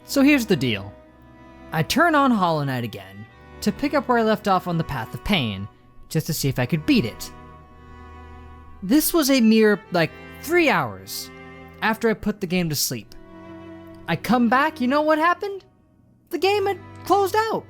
So here's the deal. I turn on Hollow Knight again to pick up where I left off on the Path of Pain, just to see if I could beat it. This was a mere, 3 hours after I put the game to sleep. I come back, you know what happened? The game had closed out.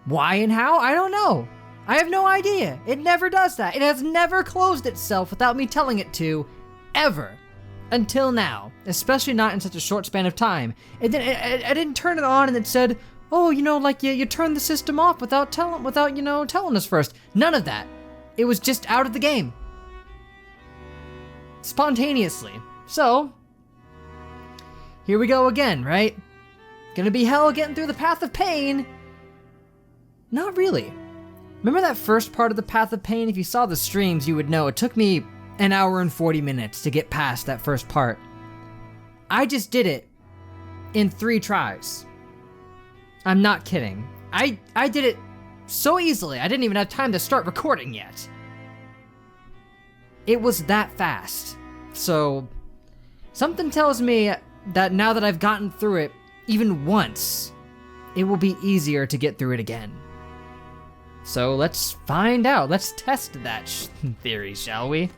Why and how? I don't know. I have no idea. It never does that. It has never closed itself without me telling it to, ever. Until now, especially not in such a short span of time. I didn't turn it on and it said, oh, you turned the system off without telling us first. None of that. It was just out of the game. Spontaneously. So, here we go again, right? Gonna be hell getting through the Path of Pain. Not really. Remember that first part of the Path of Pain? If you saw the streams, you would know it took me an hour and 40 minutes to get past that first part. I just did it in 3 tries. I'm not kidding. I did it so easily, I didn't even have time to start recording yet. It was that fast. So, something tells me that now that I've gotten through it even once, it will be easier to get through it again. So let's find out. Let's test that theory, shall we?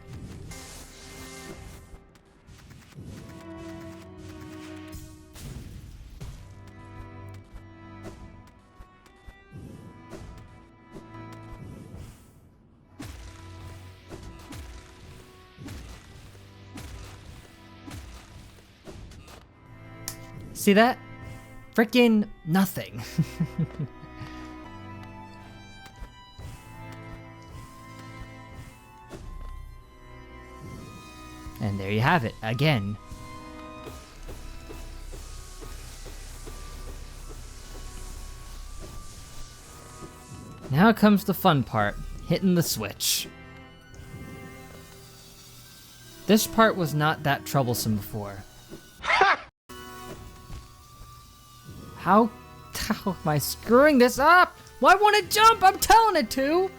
See that? Frickin' nothing. And there you have it, again. Now comes the fun part, hitting the switch. This part was not that troublesome before. How am I screwing this up? Why won't it jump? I'm telling it to!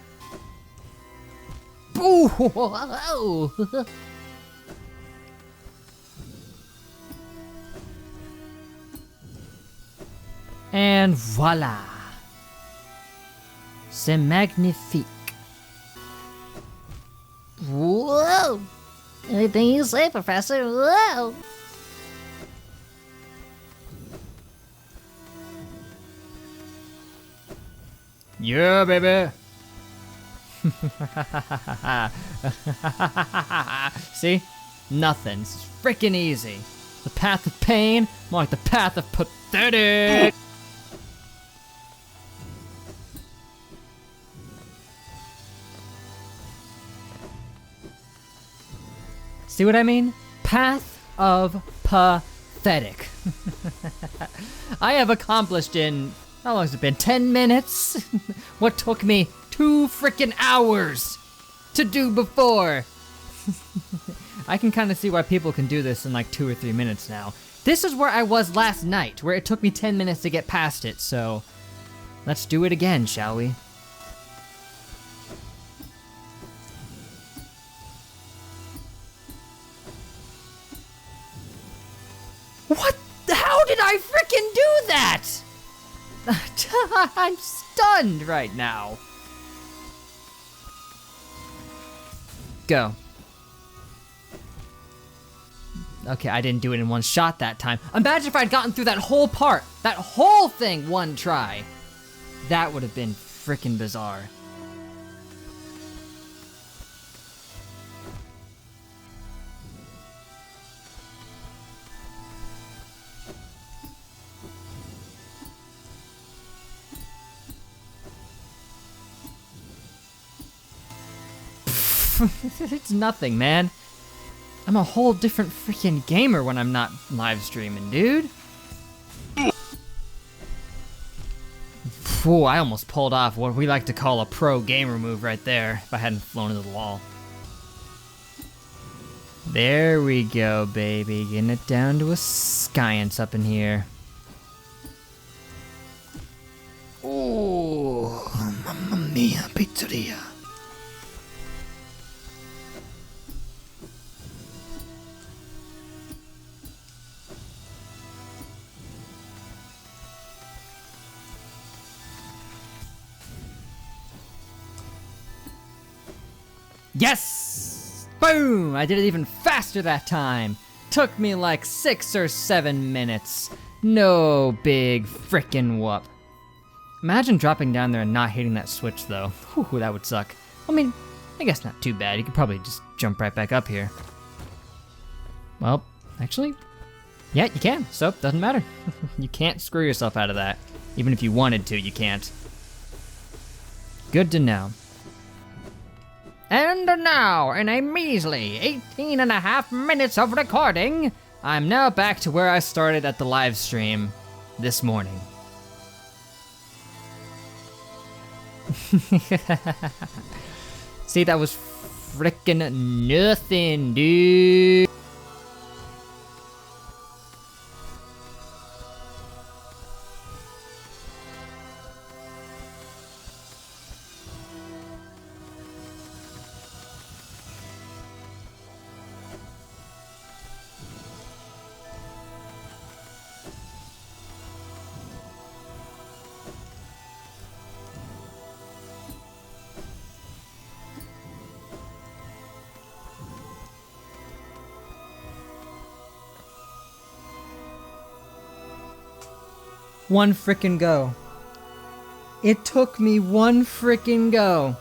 Ooh. And voila! C'est magnifique. Whoa! Anything you say, Professor. Whoa! Yeah, baby! See? Nothing. It's freaking easy. The Path of Pain, more like the Path of Pathetic! See what I mean? Path of Pathetic. I have accomplished in, how long has it been? 10 minutes? What took me 2 freaking hours to do before. I can kind of see why people can do this in 2 or 3 minutes now. This is where I was last night, where it took me 10 minutes to get past it, so let's do it again, shall we? What? How did I freaking do that? I'm stunned right now. Go. Okay, I didn't do it in one shot that time. Imagine if I'd gotten through that whole part, that whole thing, one try. That would have been freaking bizarre. It's nothing, man. I'm a whole different freaking gamer when I'm not live streaming, dude. Whew, I almost pulled off what we like to call a pro gamer move right there if I hadn't flown into the wall. There we go, baby. Getting it down to a science up in here. Oh, mamma mia, pizzeria. Yes! Boom! I did it even faster that time. Took me like 6 or 7 minutes. No big frickin' whoop. Imagine dropping down there and not hitting that switch though. Whew, that would suck. I mean, I guess not too bad. You could probably just jump right back up here. Well, actually, yeah, you can, so it doesn't matter. You can't screw yourself out of that. Even if you wanted to, you can't. Good to know. And now, in a measly 18.5 minutes of recording, I'm now back to where I started at the live stream this morning. See, that was frickin' nothing, dude. One frickin' go. It took me one frickin' go.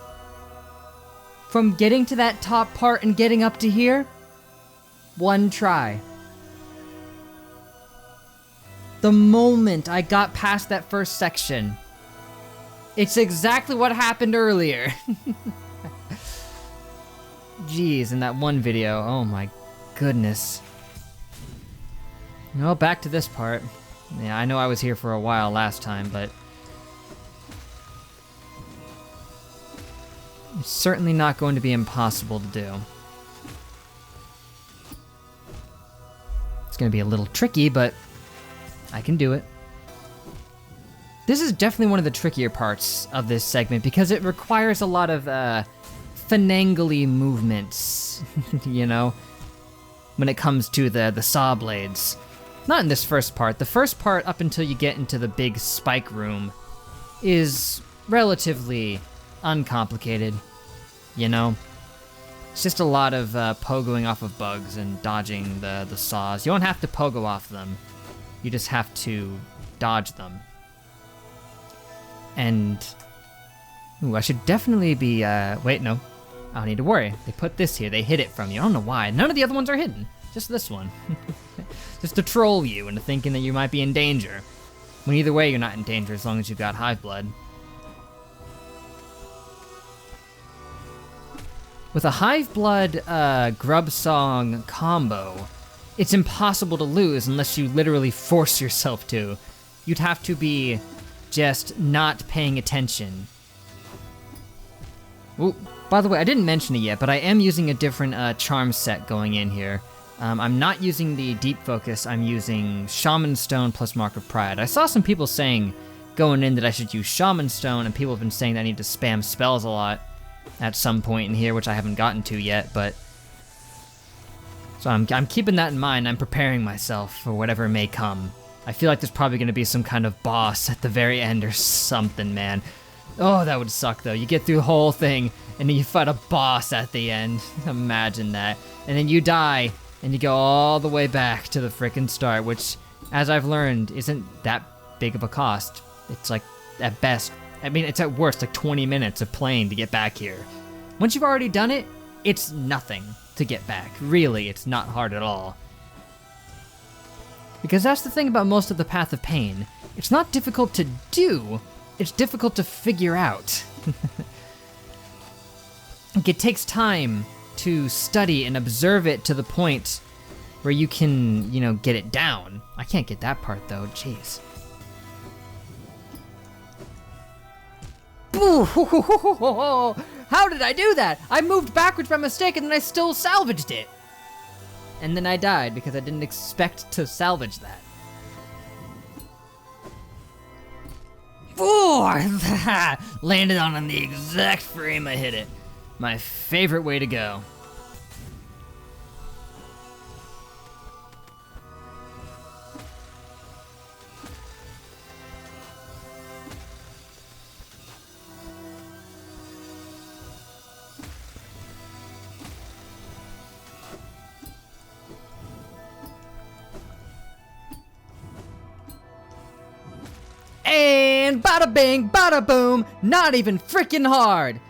From getting to that top part and getting up to here, one try. The moment I got past that first section, it's exactly what happened earlier. Jeez, in that one video, oh my goodness. Well, back to this part. Yeah, I know I was here for a while last time, but it's certainly not going to be impossible to do. It's going to be a little tricky, but I can do it. This is definitely one of the trickier parts of this segment because it requires a lot of finangly movements, you know, when it comes to the saw blades. Not in this first part. The first part, up until you get into the big spike room, is relatively uncomplicated, you know? It's just a lot of pogoing off of bugs and dodging the saws. You don't have to pogo off them. You just have to dodge them. And... ooh, I should definitely be, wait, no. I don't need to worry. They put this here. They hid it from you. I don't know why. None of the other ones are hidden. Just this one. Just to troll you into thinking that you might be in danger. When either way, you're not in danger as long as you've got hive blood. With a hive blood grub song combo, it's impossible to lose unless you literally force yourself to. You'd have to be just not paying attention. Ooh, by the way, I didn't mention it yet, but I am using a different charm set going in here. I'm not using the deep focus, I'm using Shaman Stone plus Mark of Pride. I saw some people saying going in that I should use Shaman Stone, and people have been saying that I need to spam spells a lot at some point in here, which I haven't gotten to yet, but... so I'm keeping that in mind. I'm preparing myself for whatever may come. I feel like there's probably going to be some kind of boss at the very end or something, man. Oh, that would suck, though. You get through the whole thing, and then you fight a boss at the end. Imagine that. And then you die, and you go all the way back to the frickin' start, which, as I've learned, isn't that big of a cost. It's like, at best, I mean, it's at worst like 20 minutes of playing to get back here. Once you've already done it, it's nothing to get back. Really, it's not hard at all. Because that's the thing about most of the Path of Pain. It's not difficult to do, it's difficult to figure out. It takes time to study and observe it to the point where you can, you know, get it down. I can't get that part though, jeez. How did I do that? I moved backwards by mistake and then I still salvaged it. And then I died because I didn't expect to salvage that. Landed on the exact frame I hit it. My favorite way to go. and bada bing, bada boom, not even freaking hard.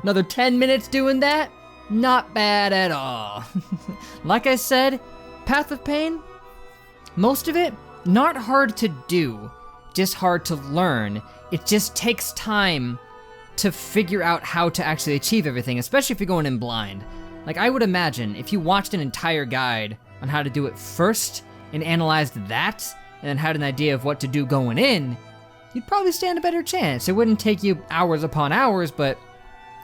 Another 10 minutes doing that? Not bad at all. Like I said, Path of Pain, most of it, not hard to do, just hard to learn. It just takes time to figure out how to actually achieve everything, especially if you're going in blind. Like, I would imagine if you watched an entire guide on how to do it first and analyzed that, and then had an idea of what to do going in, you'd probably stand a better chance. It wouldn't take you hours upon hours, but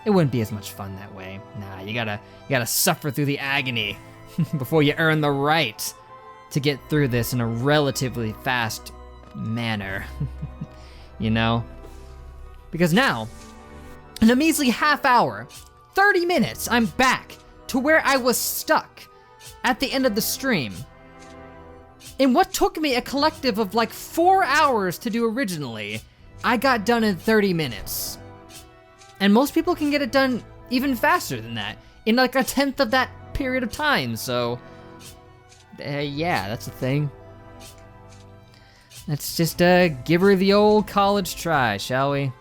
it wouldn't be as much fun that way. Nah, you gotta suffer through the agony before you earn the right to get through this in a relatively fast manner. You know? Because now, in a measly half hour, 30 minutes, I'm back to where I was stuck at the end of the stream. In what took me a collective of like 4 hours to do originally, I got done in 30 minutes. And most people can get it done even faster than that, in like a 10th of that period of time, so yeah, that's a thing. Let's just give her the old college try, shall we?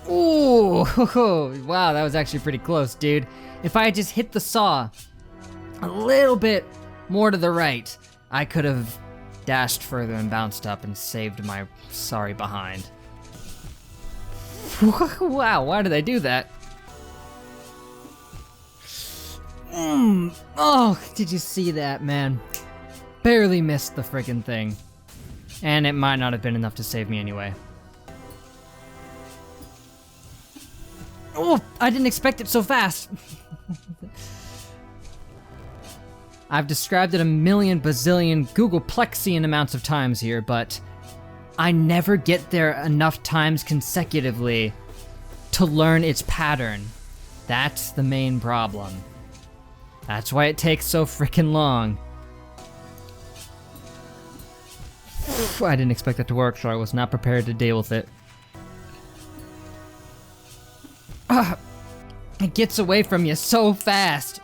Ooh, wow, that was actually pretty close, dude. If I had just hit the saw a little bit more to the right, I could have dashed further and bounced up and saved my sorry behind. Wow, why did I do that? Oh, did you see that, man? Barely missed the friggin' thing. And it might not have been enough to save me anyway. Oh, I didn't expect it so fast. I've described it a million bazillion Googleplexian amounts of times here, but I never get there enough times consecutively to learn its pattern. That's the main problem. That's why it takes so freaking long. I didn't expect that to work, so I was not prepared to deal with it. It gets away from you so fast.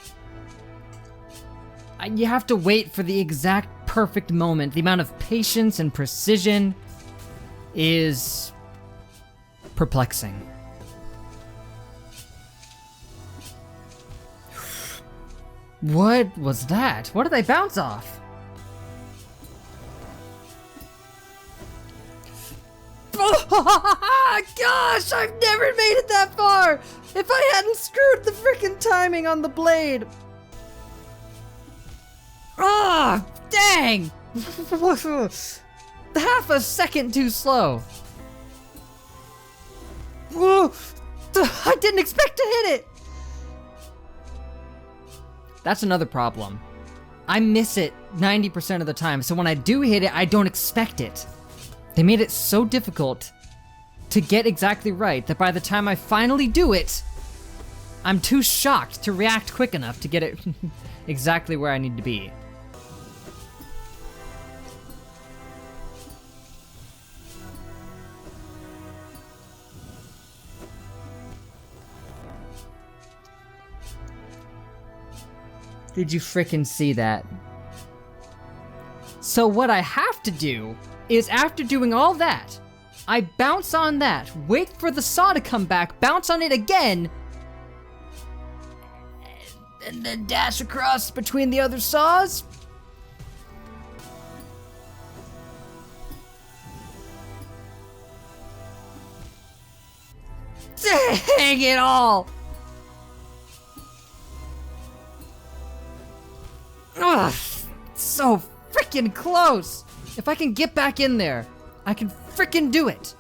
You have to wait for the exact perfect moment. The amount of patience and precision is perplexing. What was that? What did I bounce off? Gosh, I've never made it that far! If I hadn't screwed the frickin' timing on the blade! Ah, dang! Half a second too slow. Whoa! I didn't expect to hit it! That's another problem. I miss it 90% of the time, so when I do hit it, I don't expect it. They made it so difficult to get exactly right that by the time I finally do it, I'm too shocked to react quick enough to get it exactly where I need to be. Did you frickin' see that? So what I have to do is, after doing all that, I bounce on that, wait for the saw to come back, bounce on it again, and then dash across between the other saws? Dang it all! Ugh, so freaking close! If I can get back in there, I can freaking do it!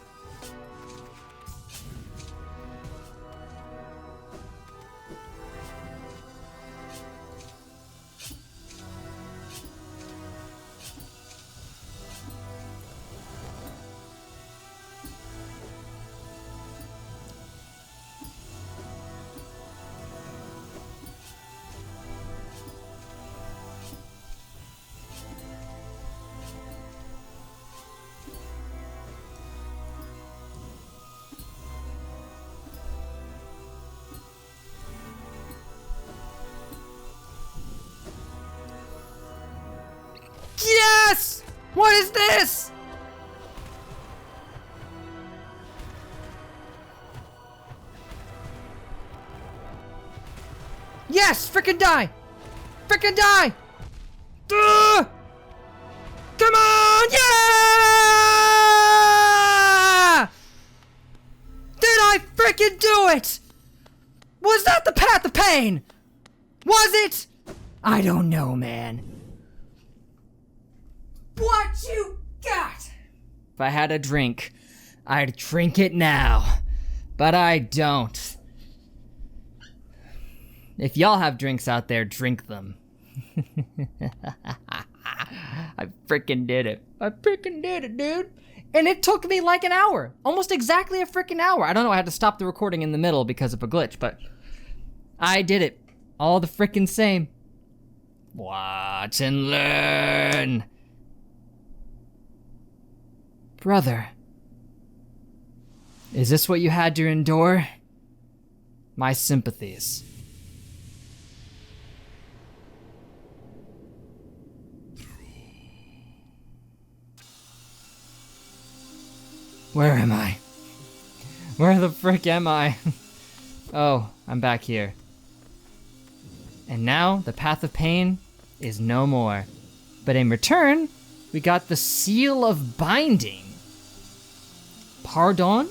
What is this? Yes! Frickin' die! Frickin' die! Come on! Yeah! Did I frickin' do it? Was that the path of pain? Was it? I don't know, man. What you got? If I had a drink, I'd drink it now. But I don't. If y'all have drinks out there, drink them. I frickin' did it. I frickin' did it, dude. And it took me like an hour. Almost exactly a frickin' hour. I don't know, I had to stop the recording in the middle because of a glitch, but I did it. All the frickin' same. Watch and learn. Brother. Is this what you had to endure? My sympathies. Where am I? Where the frick am I? Oh, I'm back here. And now, the path of pain is no more. But in return, we got the seal of binding. Pardon?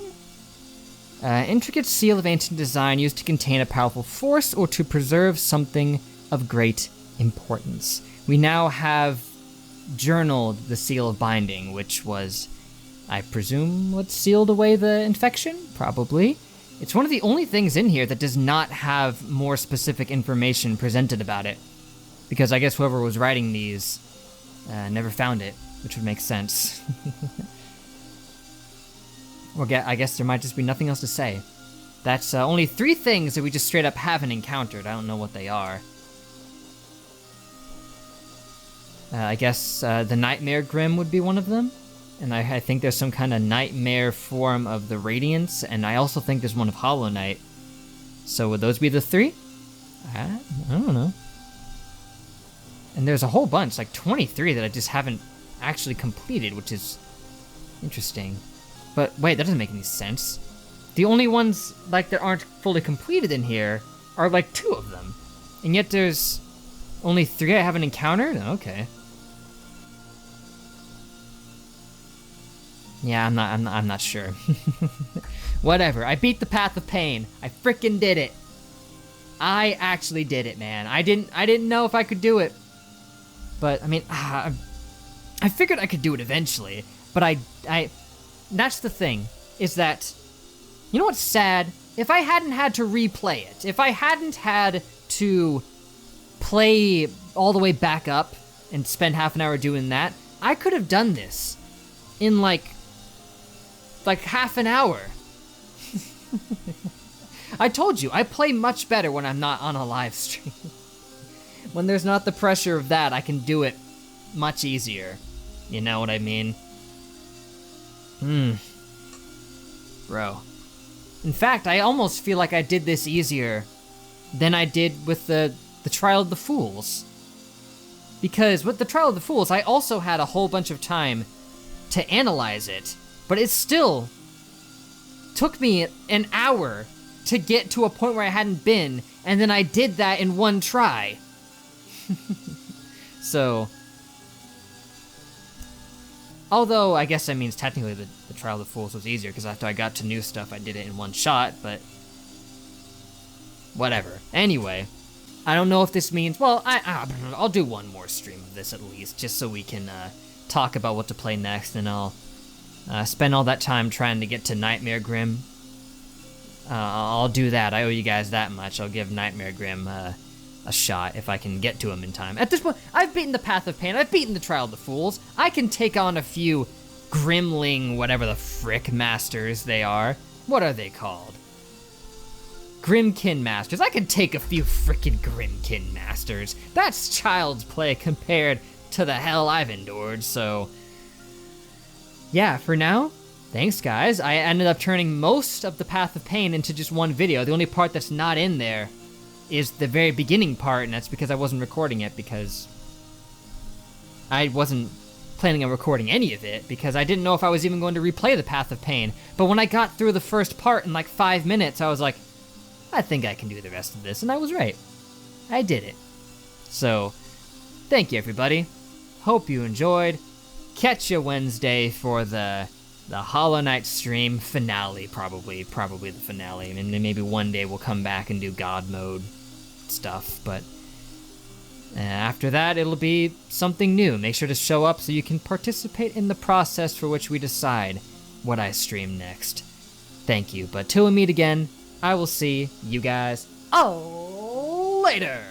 Intricate seal of ancient design used to contain a powerful force or to preserve something of great importance. We now have journaled the seal of binding, which was, I presume, what sealed away the infection? Probably. It's one of the only things in here that does not have more specific information presented about it. Because I guess whoever was writing these never found it, which would make sense. Well, I guess there might just be nothing else to say. That's only 3 things that we just straight up haven't encountered. I don't know what they are. I guess the Nightmare Grim would be one of them. And I think there's some kind of nightmare form of the Radiance, and I also think there's one of Hollow Knight. So would those be the 3? I don't know. And there's a whole bunch, like 23, that I just haven't actually completed, which is interesting. But wait, that doesn't make any sense. The only ones like that aren't fully completed in here are like 2 of them. And yet there's only 3 I haven't encountered? Okay. Yeah, I'm not sure. Whatever. I beat the path of pain. I frickin' did it. I actually did it, man. I didn't know if I could do it. But I mean, I figured I could do it eventually. But I that's the thing, is that, you know what's sad? If I hadn't had to replay it, if I hadn't had to play all the way back up and spend half an hour doing that, I could have done this in like half an hour. I told you, I play much better when I'm not on a live stream. When there's not the pressure of that, I can do it much easier. You know what I mean? Bro. In fact, I almost feel like I did this easier than I did with the Trial of the Fools. Because with the Trial of the Fools, I also had a whole bunch of time to analyze it, but it still took me an hour to get to a point where I hadn't been, and then I did that in one try. So, although I guess that means technically the Trial of the Fools was easier, because after I got to new stuff, I did it in one shot, but whatever. Anyway, I don't know if this means, well, I'll do one more stream of this at least, just so we can talk about what to play next, and I'll spend all that time trying to get to Nightmare Grim. I'll do that. I owe you guys that much. I'll give Nightmare Grim a shot if I can get to him in time. At this point, I've beaten the Path of Pain. I've beaten the Trial of the Fools. I can take on a few Grimling, whatever the frick masters they are. What are they called? Grimkin Masters. I can take a few frickin' Grimkin Masters. That's child's play compared to the hell I've endured, so yeah, for now, thanks guys. I ended up turning most of the Path of Pain into just one video. The only part that's not in there is the very beginning part, and that's because I wasn't recording it because I wasn't planning on recording any of it because I didn't know if I was even going to replay the Path of Pain. But when I got through the first part in like 5 minutes, I was like, I think I can do the rest of this, and I was right. I did it. So, thank you everybody. Hope you enjoyed. Catch you Wednesday for the Hollow Knight stream finale, probably the finale. And then maybe one day we'll come back and do God mode stuff, but after that it'll be something new. Make sure to show up so you can participate in the process for which we decide what I stream next. Thank you, but till we meet again, I will see you guys all later.